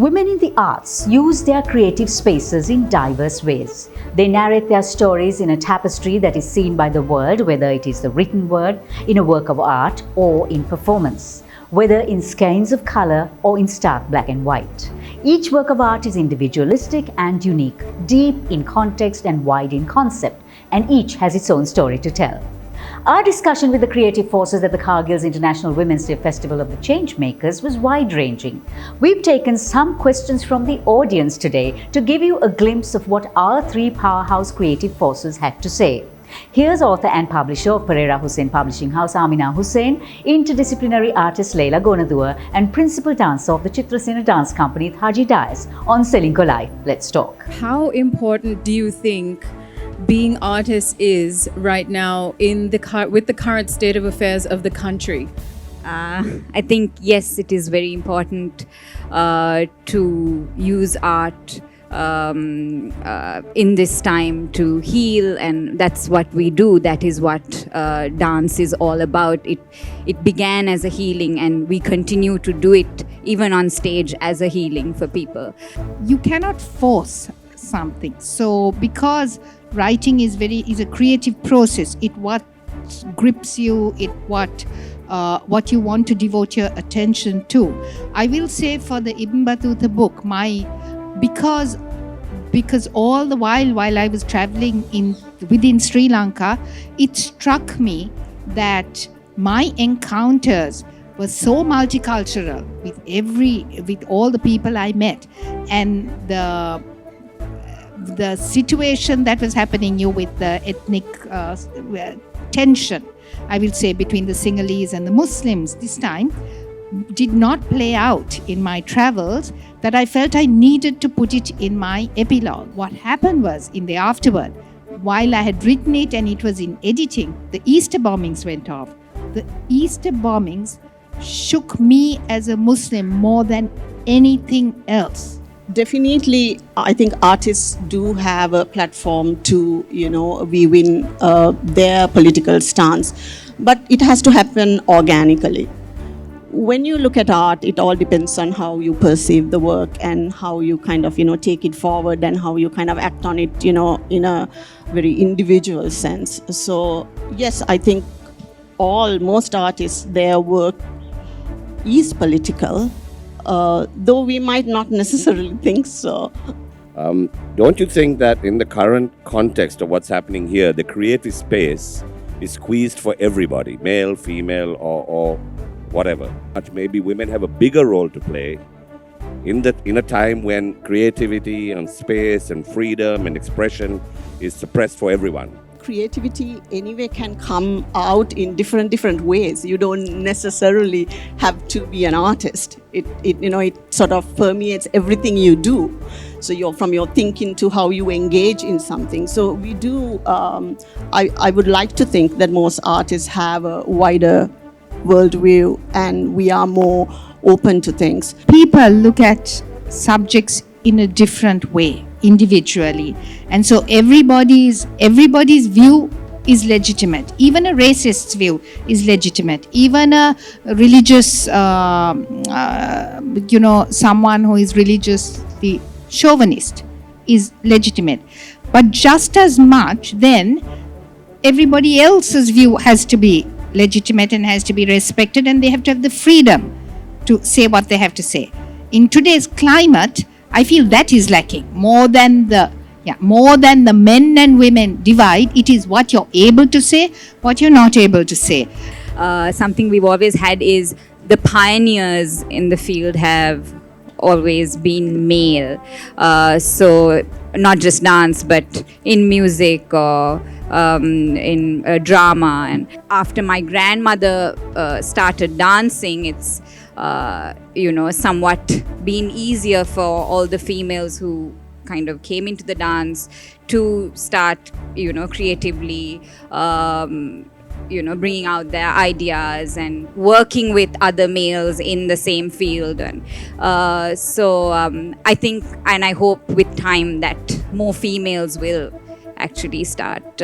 Women in the arts use their creative spaces in diverse ways. They narrate their stories in a tapestry that is seen by the world, whether it is the written word, in a work of art, or in performance, whether in skeins of color or in stark black and white. Each work of art is individualistic and unique, deep in context and wide in concept, and each has its own story to tell. Our discussion with the creative forces at the Kargil's International Women's Day Festival of the Changemakers was wide-ranging. We've taken some questions from the audience today to give you a glimpse of what our three powerhouse creative forces had to say. Here's author and publisher of Ameena Hussein Publishing House, Ameena Hussein, interdisciplinary artist Layla Gonaduwa, and principal dancer of the Chitrasena dance company Thaji on Selinko Live. Let's talk. How important do you think being artists is right now in with the current state of affairs of the country? I think yes, it is very important to use art in this time to heal, and that's what we do. That is what dance is all about. It began as a healing, and we continue to do it even on stage as a healing for people. You cannot force something. So because writing is a creative process, it what grips you, it what you want to devote your attention to. I will say for the Ibn Battuta book, because all the while I was traveling within Sri Lanka, it struck me that my encounters were so multicultural with all the people I met, and the situation that was happening with the ethnic tension, I will say, between the Sinhalese and the Muslims this time did not play out in my travels, that I felt I needed to put it in my epilogue. What happened was, in the afterword, while I had written it and it was in editing, the Easter bombings went off. The Easter bombings shook me as a Muslim more than anything else. Definitely, I think artists do have a platform to, weave in their political stance, but it has to happen organically. When you look at art, it all depends on how you perceive the work and how you kind of, take it forward and how you kind of act on it, in a very individual sense. So, yes, I think most artists, their work is political. Though we might not necessarily think so. Don't you think that in the current context of what's happening here, the creative space is squeezed for everybody, male, female, or whatever? But maybe women have a bigger role to play in a time when creativity and space and freedom and expression is suppressed for everyone. Creativity anyway can come out in different ways. You don't necessarily have to be an artist. It sort of permeates everything you do. So from your thinking to how you engage in something. So we do. I would like to think that most artists have a wider worldview and we are more open to things. People look at subjects in a different way, individually, and so everybody's view is legitimate. Even a racist's view is legitimate. Even a religious, someone who is religiously chauvinist is legitimate. But just as much, then everybody else's view has to be legitimate and has to be respected, and they have to have the freedom to say what they have to say. In today's climate, I feel that is lacking more than the men and women divide. It is what you're able to say, what you're not able to say. Something we've always had is the pioneers in the field have always been male. So not just dance, but in music or in drama. And after my grandmother started dancing, it's somewhat been easier for all the females who kind of came into the dance to start, creatively, bringing out their ideas and working with other males in the same field. And so I think, and I hope with time that more females will actually start,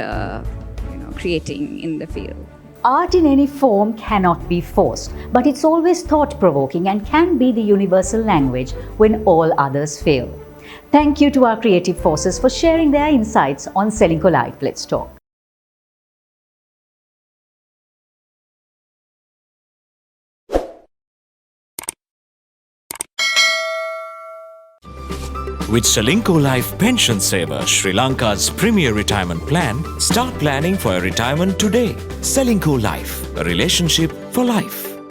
creating in the field. art in any form cannot be forced, but it's always thought-provoking and can be the universal language when all others fail. Thank you to our creative forces for sharing their insights on Selinco Live. Let's talk. With Selinco Life Pension Saver, Sri Lanka's premier retirement plan, start planning for your retirement today. Selinco Life, a relationship for life.